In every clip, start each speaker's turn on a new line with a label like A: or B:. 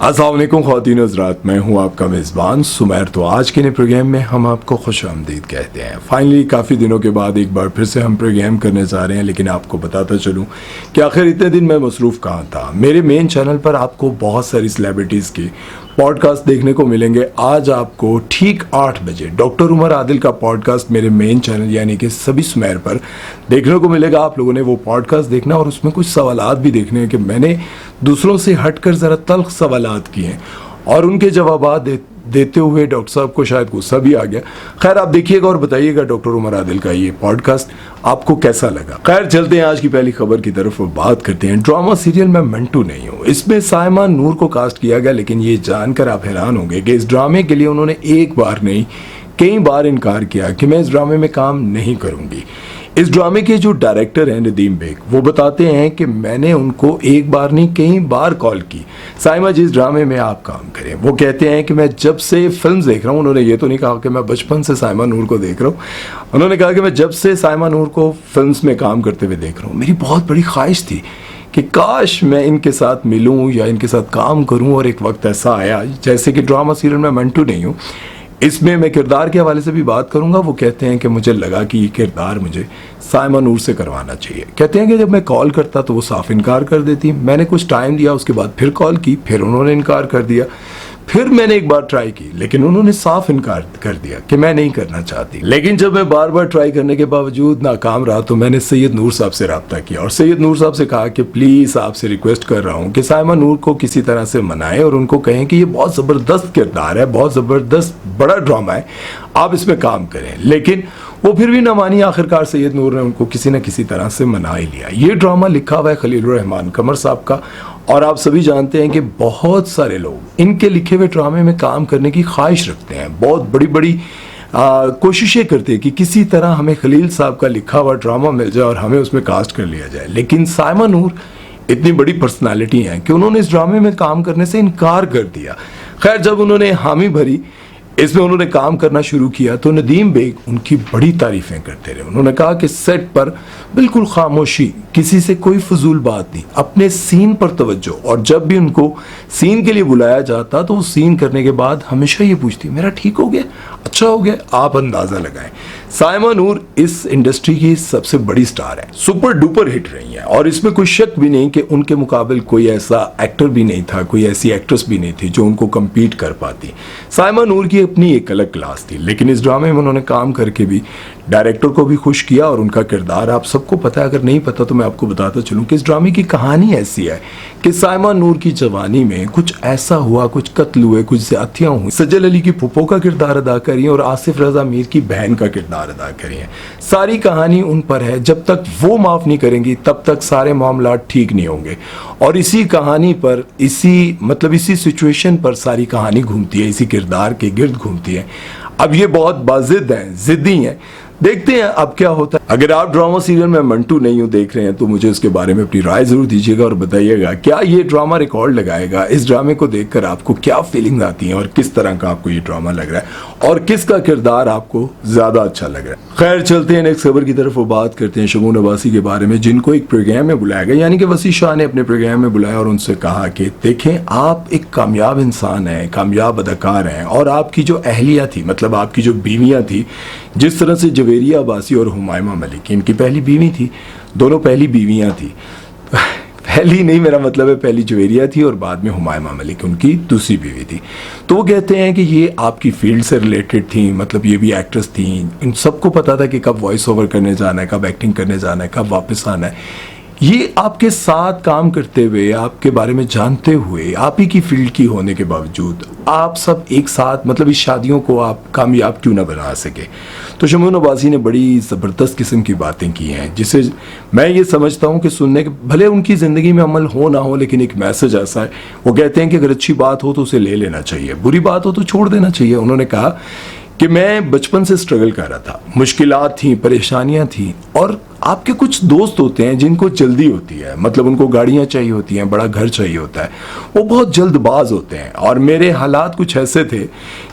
A: अस्सलाम वालेकुम ख़वातीन हज़रात, मैं हूं आपका मेज़बान सुमैर। तो आज के नए प्रोग्राम में हम आपको खुशामदीद कहते हैं। फाइनली काफ़ी दिनों के बाद एक बार फिर से हम प्रोग्राम करने जा रहे हैं, लेकिन आपको बताता चलूं कि आखिर इतने दिन मैं मसरूफ़ कहाँ था। मेरे मेन चैनल पर आपको बहुत सारी सेलिब्रिटीज़ की पॉडकास्ट देखने को मिलेंगे। आज आपको ठीक 8 बजे डॉक्टर उमर आदिल का पॉडकास्ट मेरे मेन चैनल यानी कि सभी सुमैर पर देखने को मिलेगा। आप लोगों ने वो पॉडकास्ट देखना और उसमें कुछ सवालात भी देखने हैं कि मैंने दूसरों से हटकर ज़रा तल्ख सवालात किए हैं और उनके जवाबात देते हुए डॉक्टर साहब को शायद गुस्सा भी आ गया। खैर, आप देखिएगा और बताइएगा डॉक्टर उमर आदिल का ये पॉडकास्ट आपको कैसा लगा। खैर, चलते हैं आज की पहली खबर की तरफ और बात करते हैं ड्रामा सीरियल मैं मंटू नहीं हूँ। इसमें साइमा नूर को कास्ट किया गया, लेकिन ये जानकर आप हैरान होंगे कि इस ड्रामे के लिए उन्होंने एक बार नहीं कई बार इनकार किया कि मैं इस ड्रामे में काम नहीं करूंगी। इस ड्रामे के जो डायरेक्टर हैं नदीम बेग, वो बताते हैं कि मैंने उनको एक बार नहीं कई बार कॉल की, साइमा जी इस ड्रामे में आप काम करें। वो कहते हैं कि मैं जब से फिल्म देख रहा हूँ, उन्होंने ये तो नहीं कहा कि मैं बचपन से साइमा नूर को देख रहा हूँ, उन्होंने कहा कि मैं जब से साइमा नूर को फिल्म में काम करते हुए देख रहा हूँ, मेरी बहुत बड़ी ख्वाहिश थी कि काश मैं इनके साथ मिलूं या इनके साथ काम करूं। और एक वक्त ऐसा आया, जैसे कि ड्रामा सीरियल में मंटू नहीं हूं, इसमें मैं किरदार के हवाले से भी बात करूंगा। वो कहते हैं कि मुझे लगा कि ये किरदार मुझे साइमा नूर से करवाना चाहिए। कहते हैं कि जब मैं कॉल करता तो वो साफ इनकार कर देती। मैंने कुछ टाइम दिया, उसके बाद फिर कॉल की, फिर उन्होंने इनकार कर दिया। फिर मैंने एक बार ट्राई की, लेकिन उन्होंने साफ इनकार कर दिया कि मैं नहीं करना चाहती। लेकिन जब मैं बार बार ट्राई करने के बावजूद नाकाम रहा तो मैंने सैयद नूर साहब से रब्ता किया और सैयद नूर साहब से कहा कि प्लीज़ आपसे रिक्वेस्ट कर रहा हूँ कि साइमा नूर को किसी तरह से मनाएं और उनको कहें कि ये बहुत ज़बरदस्त किरदार है, बहुत ज़बरदस्त बड़ा ड्रामा है, आप इसमें काम करें। लेकिन वो फिर भी ना मानी। आखिरकार सैयद नूर ने उनको किसी न किसी तरह से मना ही लिया। ये ड्रामा लिखा हुआ है खलीलुर रहमान कमर साहब का, और आप सभी जानते हैं कि बहुत सारे लोग इनके लिखे हुए ड्रामे में काम करने की ख्वाहिश रखते हैं, बहुत बड़ी बड़ी कोशिशें करते हैं कि किसी तरह हमें खलील साहब का लिखा हुआ ड्रामा मिल जाए और हमें उसमें कास्ट कर लिया जाए। लेकिन साइमा नूर इतनी बड़ी पर्सनालिटी हैं कि उन्होंने इस ड्रामे में काम करने से इनकार कर दिया। खैर, जब उन्होंने हामी भरी, इसमें उन्होंने काम करना शुरू किया तो नदीम बेग उनकी बड़ी तारीफें करते रहे। उन्होंने कहा कि सेट पर बिल्कुल खामोशी, किसी से कोई फजूल बात नहीं, अपने सीन पर तवज्जो। और जब भी उनको सीन के लिए बुलाया जाता तो वो सीन करने के बाद हमेशा ये पूछती, मेरा ठीक हो गया, अच्छा हो गया। आप अंदाज़ा लगाएं, साइमा नूर इस इंडस्ट्री की सबसे बड़ी स्टार है, सुपर डुपर हिट रही है और इसमें कोई शक भी नहीं कि उनके मुकाबले कोई ऐसा एक्टर भी नहीं था, कोई ऐसी एक्ट्रेस भी नहीं थी जो उनको कम्पीट कर पाती। साइमा नूर की अपनी एक अलग क्लास थी, लेकिन इस ड्रामे में उन्होंने काम करके भी डायरेक्टर को भी खुश किया और उनका किरदार आप सबको पता है। अगर नहीं पता तो मैं आपको बताता चलूं कि इस ड्रामे की कहानी ऐसी है कि साइमा नूर की जवानी में कुछ ऐसा हुआ, कुछ कत्ल हुए, कुछ ज्यादतियां हुई। सज्जल अली की फूफो का किरदार अदा करी और आसिफ रजा मीर की बहन का किरदार अदा करी है। सारी कहानी उन पर है, जब तक वो माफ नहीं करेंगी तब तक सारे मामला ठीक नहीं होंगे। और इसी कहानी पर, इसी सिचुएशन पर सारी कहानी घूमती है, इसी किरदार के गिर्द घूमती है। अब ये बहुत बाजिद हैं, जिद्दी हैं, देखते हैं अब क्या होता है। अगर आप ड्रामा सीरियल में मंटू नहीं हूं देख रहे हैं तो मुझे उसके बारे में अपनी राय जरूर दीजिएगा और बताइएगा क्या ये ड्रामा रिकॉर्ड लगाएगा। इस ड्रामे को देखकर आपको क्या फीलिंग्स आती हैं और किस तरह का आपको ये ड्रामा लग रहा है और किसका किरदार आपको ज्यादा अच्छा लग रहा है। खैर, चलते हैं नेक्स्ट खबर की तरफ और बात करते हैं शगुन अब्बासी के बारे में, जिनको एक प्रोग्राम में बुलाया गया, यानी कि वसी शाह ने अपने प्रोग्राम में बुलाया और उनसे कहा कि देखें, आप एक कामयाब इंसान हैं, कामयाब अदाकार हैं और आपकी जो अहलिया थी, मतलब आपकी जो बीवियां थी, जिस तरह से जवेरिया अब्बासी और हुमायमा मलिक, इनकी पहली बीवी थी, दोनों पहली बीवियां थी। पहली नहीं, मेरा मतलब है पहली जवेरिया थी और बाद में हुमायमा मलिक उनकी दूसरी बीवी थी। तो वो कहते हैं कि ये आपकी फील्ड से रिलेटेड थी, मतलब ये भी एक्ट्रेस थी, इन सबको पता था कि कब वॉइस ओवर करने जाना है, कब एक्टिंग करने जाना है, कब वापस आना है। ये आपके साथ काम करते हुए, आपके बारे में जानते हुए, आप ही की फील्ड की होने के बावजूद आप सब एक साथ, मतलब इस शादियों को आप कामयाब क्यों ना बना सके। तो शगुन अब्बासी ने बड़ी ज़बरदस्त किस्म की बातें की हैं, जिसे मैं ये समझता हूँ कि सुनने के, भले उनकी ज़िंदगी में अमल हो ना हो, लेकिन एक मैसेज ऐसा है। वो कहते हैं कि अगर अच्छी बात हो तो उसे ले लेना चाहिए, बुरी बात हो तो छोड़ देना चाहिए। उन्होंने कहा कि मैं बचपन से स्ट्रगल कर रहा था, मुश्किलात थी, परेशानियां थी, और आपके कुछ दोस्त होते हैं जिनको जल्दी होती है, मतलब उनको गाड़ियां चाहिए होती हैं, बड़ा घर चाहिए होता है, वो बहुत जल्दबाज होते हैं। और मेरे हालात कुछ ऐसे थे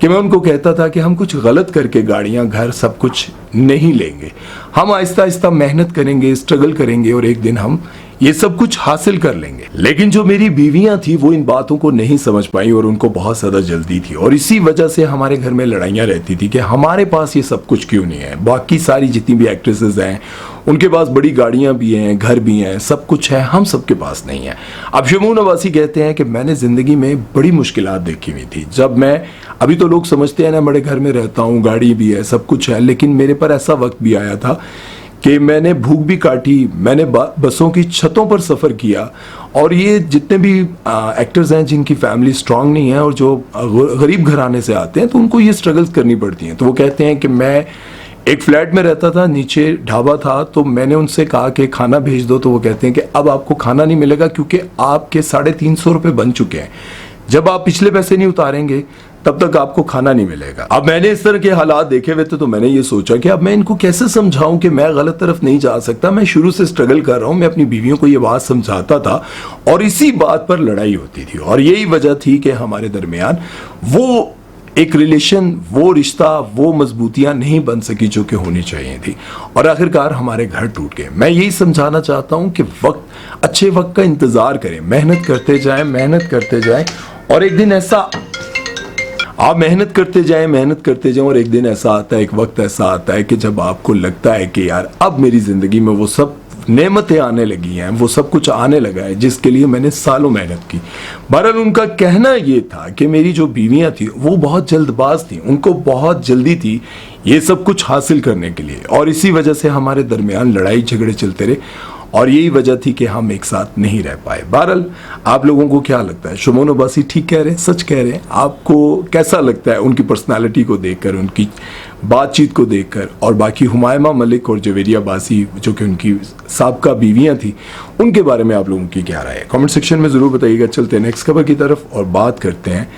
A: कि मैं उनको कहता था कि हम कुछ गलत करके गाड़ियां, घर, सब कुछ नहीं लेंगे, हम आहिस्ता आहिस्ता मेहनत करेंगे, स्ट्रगल करेंगे और एक दिन हम ये सब कुछ हासिल कर लेंगे। लेकिन जो मेरी बीवियां थी वो इन बातों को नहीं समझ पाई और उनको बहुत ज्यादा जल्दी थी, और इसी वजह से हमारे घर में लड़ाइयां रहती थी कि हमारे पास ये सब कुछ क्यों नहीं है। बाकी सारी जितनी भी एक्ट्रेसेस हैं उनके पास बड़ी गाड़ियां भी हैं, घर भी हैं, सब कुछ है, हम सबके पास नहीं है। अब शमून अब्बासी कहते हैं कि मैंने जिंदगी में बड़ी मुश्किलात देखी हुई थी। जब मैं, अभी तो लोग समझते हैं ना बड़े घर में रहता हूँ, गाड़ी भी है, सब कुछ है, लेकिन मेरे पर ऐसा वक्त भी आया था कि मैंने भूख भी काटी, मैंने बसों की छतों पर सफ़र किया। और ये जितने भी एक्टर्स हैं जिनकी फैमिली स्ट्रांग नहीं है और जो गरीब घराने से आते हैं तो उनको ये स्ट्रगल्स करनी पड़ती हैं। तो वो कहते हैं कि मैं एक फ्लैट में रहता था, नीचे ढाबा था, तो मैंने उनसे कहा कि खाना भेज दो, तो वो कहते हैं कि अब आपको खाना नहीं मिलेगा क्योंकि आपके 350 रुपये बन चुके हैं, जब आप पिछले पैसे नहीं उतारेंगे तब तक आपको खाना नहीं मिलेगा। अब मैंने इस तरह के हालात देखे हुए थे तो मैंने ये सोचा कि अब मैं इनको कैसे समझाऊं कि मैं गलत तरफ नहीं जा सकता, मैं शुरू से स्ट्रगल कर रहा हूं। मैं अपनी बीवियों को ये बात समझाता था और इसी बात पर लड़ाई होती थी, और यही वजह थी कि हमारे दरमियान वो एक रिलेशन, वो रिश्ता, वो मजबूतियां नहीं बन सकी जो कि होनी चाहिए थी, और आखिरकार हमारे घर टूट गए। मैं यही समझाना चाहता हूं कि वक्त, अच्छे वक्त का इंतजार करें, मेहनत करते जाएं, मेहनत करते जाएं, और एक दिन ऐसा, आप मेहनत करते जाएं और एक दिन ऐसा आता है, एक वक्त ऐसा आता है कि जब आपको लगता है कि यार अब मेरी जिंदगी में वो सब नेमतें आने लगी हैं, वो सब कुछ आने लगा है जिसके लिए मैंने सालों मेहनत की। बहरहाल उनका कहना ये था कि मेरी जो बीवियां थी वो बहुत जल्दबाज थी, उनको बहुत जल्दी थी ये सब कुछ हासिल करने के लिए, और इसी वजह से हमारे दरमियान लड़ाई झगड़े चलते रहे, और यही वजह थी कि हम एक साथ नहीं रह पाए। बहरहाल आप लोगों को क्या लगता है, शमून अब्बासी ठीक कह रहे हैं, सच कह रहे हैं? आपको कैसा लगता है उनकी पर्सनालिटी को देखकर, उनकी बातचीत को देखकर? और बाकी हुमायमा मलिक और जवेरिया अब्बासी जो कि उनकी साबका बीवियां थी, उनके बारे में आप लोगों की क्या राय है? कमेंट सेक्शन में ज़रूर बताइएगा। चलते हैं नेक्स्ट खबर की तरफ और बात करते हैं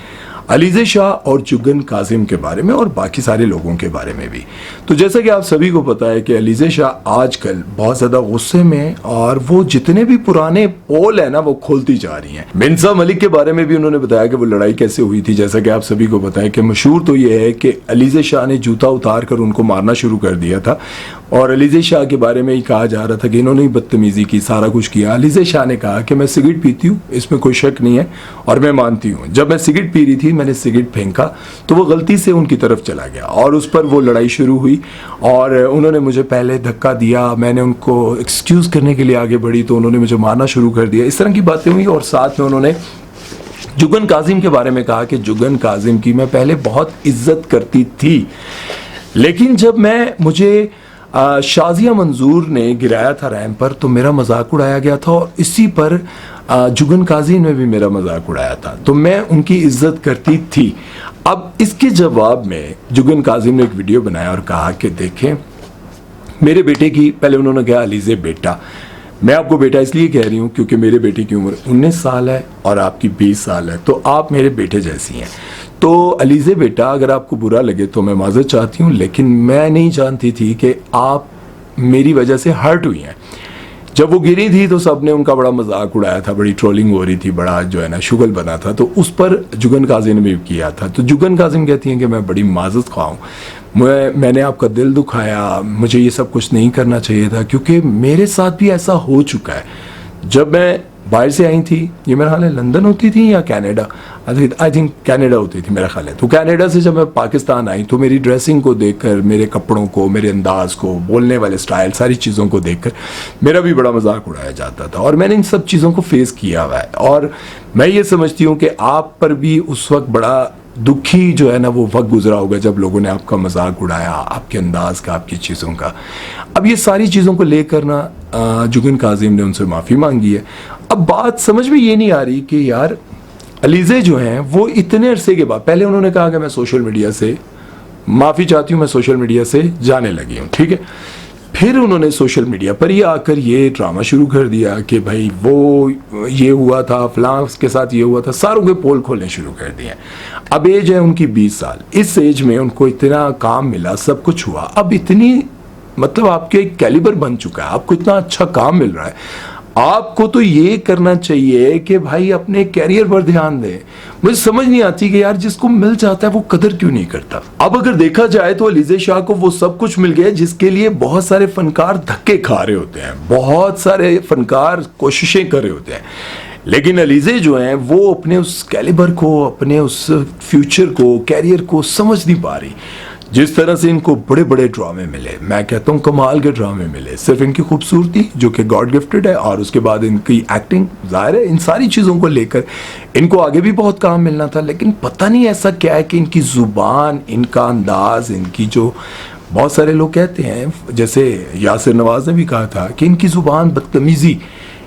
A: अलीज़े शाह और जुगन काजिम के बारे में और बाकी सारे लोगों के बारे में भी। तो जैसा कि आप सभी को पता है कि अलीज़े शाह आजकल बहुत ज़्यादा गुस्से में, और वो जितने भी पुराने पोल है ना वो खोलती जा रही हैं। मिन्सा मलिक के बारे में भी उन्होंने बताया कि वो लड़ाई कैसे हुई थी। जैसा कि आप सभी को पता है कि मशहूर तो ये है कि अलीज़े शाह ने जूता उतार कर उनको मारना शुरू कर दिया था, और अलीज़े शाह के बारे में ही कहा जा रहा था कि इन्होंने ही बदतमीज़ी की, सारा कुछ किया। अलीज़े शाह ने कहा कि मैं सिगरेट पीती हूँ, इसमें कोई शक नहीं है, और मैं मानती हूँ जब मैं सिगरेट पी रही थी मैंने सिगरेट फेंका, तो वो गलती से उनकी तरफ चला गया, और उस पर वो लड़ाई शुरू हुई, और उन्होंने मुझे पहले धक्का दिया, मैंने उनको एक्सक्यूज़ करने के लिए आगे बढ़ी तो उन्होंने मुझे मारना शुरू कर दिया। इस तरह की बातें हुई, और साथ में उन्होंने जुगन काजिम के बारे में कहा कि जुगन काजिम की मैं पहले बहुत इज्जत करती थी, लेकिन जब मुझे शाजिया मंजूर ने गिराया था रैंप पर तो मेरा मजाक उड़ाया गया था, और इसी पर जुगन काजिम ने भी मेरा मजाक उड़ाया था, तो मैं उनकी इज्जत करती थी। अब इसके जवाब में जुगन काजिम ने एक वीडियो बनाया और कहा कि देखें मेरे बेटे की, पहले उन्होंने कहा अलीज़े बेटा, मैं आपको बेटा इसलिए कह रही हूँ क्योंकि मेरे बेटे की उम्र 19 साल है और आपकी 20 साल है, तो आप मेरे बेटे जैसी हैं। तो अलीज़े बेटा, अगर आपको बुरा लगे तो मैं माज़रत चाहती हूँ, लेकिन मैं नहीं जानती थी कि आप मेरी वजह से हर्ट हुई हैं। जब वो गिरी थी तो सबने उनका बड़ा मजाक उड़ाया था, बड़ी ट्रोलिंग हो रही थी, बड़ा जो है ना शुगल बना था, तो उस पर जुगन काजिम ने भी किया था। तो जुगन काजिम कहती हैं कि मैं बड़ी माज़रत ख्वाह हूँ, मैंने आपका दिल दुखाया, मुझे ये सब कुछ नहीं करना चाहिए था, क्योंकि मेरे साथ भी ऐसा हो चुका है। जब मैं बाहर से आई थी, ये मेरा ख्याल है लंदन होती थी या कनाडा, आई थिंक कनाडा होती थी मेरा ख्याल है, तो कनाडा से जब मैं पाकिस्तान आई तो मेरी ड्रेसिंग को देखकर, मेरे कपड़ों को, मेरे अंदाज को, बोलने वाले स्टाइल, सारी चीज़ों को देखकर मेरा भी बड़ा मजाक उड़ाया जाता था, और मैंने इन सब चीज़ों को फेस किया हुआ है। और मैं ये समझती हूँ कि आप पर भी उस वक्त बड़ा दुखी जो है ना वो वक्त गुजरा होगा जब लोगों ने आपका मजाक उड़ाया, आपके अंदाज का, आपकी चीज़ों का। अब ये सारी चीज़ों को लेकर ना जुगन काजिम ने उनसे माफ़ी मांगी है। अब बात समझ में ये नहीं आ रही कि यार अलीज़े जो हैं वो इतने अरसे के बाद, पहले उन्होंने कहा कि मैं सोशल मीडिया से माफ़ी चाहती हूँ, मैं सोशल मीडिया से जाने लगी हूँ, ठीक है। फिर उन्होंने सोशल मीडिया पर ये आकर ये ड्रामा शुरू कर दिया कि भाई वो ये हुआ था, फलां के साथ ये हुआ था, सारों के पोल खोलने शुरू कर दिए। अब एज है उनकी 20 साल, इस एज में उनको इतना काम मिला, सब कुछ हुआ, अब इतनी मतलब आपके कैलिबर बन चुका है, आपको इतना अच्छा काम मिल रहा है, आपको तो ये करना चाहिए कि भाई अपने कैरियर पर ध्यान दें। मुझे समझ नहीं आती कि यार जिसको मिल जाता है वो कदर क्यों नहीं करता। अब अगर देखा जाए तो अलीज़े शाह को वो सब कुछ मिल गया जिसके लिए बहुत सारे फनकार धक्के खा रहे होते हैं, बहुत सारे फनकार कोशिशें कर रहे होते हैं, लेकिन अलीज़े जो हैं वो अपने उस कैलिबर को, अपने उस फ्यूचर को, कैरियर को समझ नहीं पा रही। जिस तरह से इनको बड़े बड़े ड्रामे मिले, मैं कहता हूँ कमाल के ड्रामे मिले, सिर्फ इनकी खूबसूरती जो कि गॉड गिफ्टेड है और उसके बाद इनकी एक्टिंग, जाहिर है इन सारी चीज़ों को लेकर इनको आगे भी बहुत काम मिलना था, लेकिन पता नहीं ऐसा क्या है कि इनकी ज़ुबान, इनका अंदाज, इनकी जो, बहुत सारे लोग कहते हैं, जैसे यासिर नवाज ने भी कहा था कि इनकी ज़ुबान, बदतमीज़ी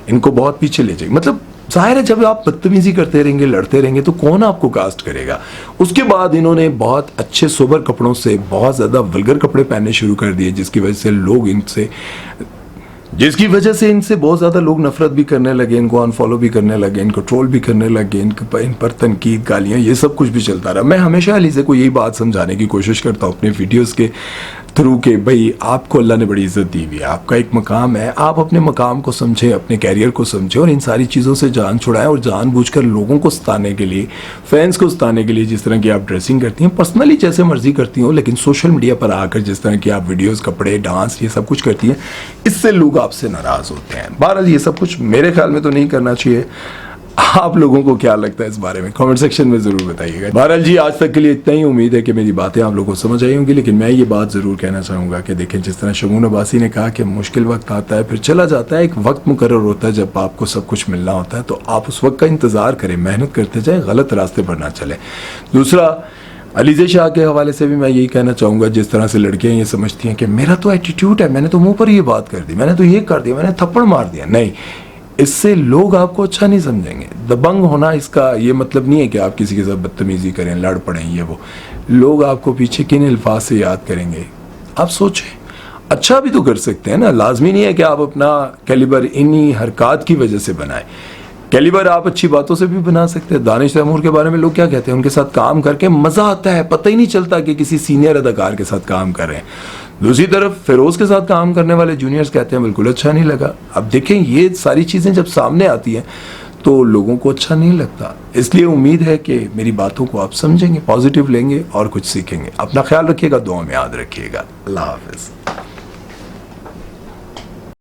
A: इनको बहुत पीछे ले जाएगी। मतलब जाहिर है जब आप बदतमीजी करते रहेंगे, लड़ते रहेंगे तो कौन आपको कास्ट करेगा। उसके बाद इन्होंने बहुत अच्छे सोबर कपड़ों से बहुत ज़्यादा वल्गर कपड़े पहनने शुरू कर दिए, जिसकी वजह से इनसे बहुत ज़्यादा लोग नफरत भी करने लगे, इनको अनफॉलो भी करने लगे, इनको ट्रोल भी करने लगे, इन पर तनकीद, गालियाँ, ये सब कुछ भी चलता रहा। मैं हमेशा अलीज़े को यही बात समझाने की कोशिश करता हूँ अपने वीडियोज़ के थ्रू के भाई आपको अल्लाह ने बड़ी इज़्ज़त दी हुई है, आपका एक मकाम है, आप अपने मकाम को समझें, अपने कैरियर को समझें और इन सारी चीज़ों से जान छुड़ाएं और जानबूझकर लोगों को सताने के लिए, फैंस को सताने के लिए जिस तरह की आप ड्रेसिंग करती हैं, पर्सनली जैसे मर्जी करती हो, लेकिन सोशल मीडिया पर आकर जिस तरह की आप वीडियोज़, कपड़े, डांस, ये सब कुछ करती हैं, इससे लोग आपसे नाराज़ होते हैं। बहरहाल ये सब कुछ मेरे ख्याल में तो नहीं करना चाहिए। आप लोगों को क्या लगता है इस बारे में कमेंट सेक्शन में ज़रूर बताइएगा। बहरहाल जी आज तक के लिए इतना ही, उम्मीद है कि मेरी बातें आप लोगों को समझ आई होंगी, लेकिन मैं ये बात ज़रूर कहना चाहूँगा कि देखें जिस तरह शगुन अब्बासी ने कहा कि मुश्किल वक्त आता है फिर चला जाता है, एक वक्त मुकर्रर होता है जब आपको सब कुछ मिलना होता है, तो आप उस वक्त का इंतज़ार करें, मेहनत करते जाएँ, गलत रास्ते पर ना चलें। दूसरा, अलीज़े शाह के हवाले से भी मैं यही कहना चाहूँगा, जिस तरह से लड़कियाँ ये समझती हैं कि मेरा तो एटीट्यूड है, मैंने तो मुँह पर ये बात कर दी, मैंने तो ये कर दिया, मैंने थप्पड़ मार दिया, नहीं, इससे लोग आपको अच्छा नहीं समझेंगे। दबंग होना इसका ये मतलब नहीं है कि आप किसी के साथ बदतमीजी करें, लड़ पड़ें, ये वो। लोग आपको पीछे किन अल्फाज से याद करेंगे आप सोचें। अच्छा भी तो कर सकते हैं ना, लाजमी नहीं है कि आप अपना कैलिबर इन्हीं हरकत की वजह से बनाएं। कैलिबर आप अच्छी बातों से भी बना सकते हैं। दानिश तैमूर के बारे में लोग क्या कहते हैं, उनके साथ काम करके मज़ा आता है, पता ही नहीं चलता कि किसी सीनियर अदाकार के साथ काम कर रहे हैं। दूसरी तरफ फिरोज़ के साथ काम करने वाले जूनियर्स कहते हैं बिल्कुल अच्छा नहीं लगा। अब देखें ये सारी चीज़ें जब सामने आती हैं तो लोगों को अच्छा नहीं लगता, इसलिए उम्मीद है कि मेरी बातों को आप समझेंगे, पॉजिटिव लेंगे और कुछ सीखेंगे। अपना ख्याल रखिएगा, दुआ में याद रखिएगा। अल्लाह हाफ़िज़।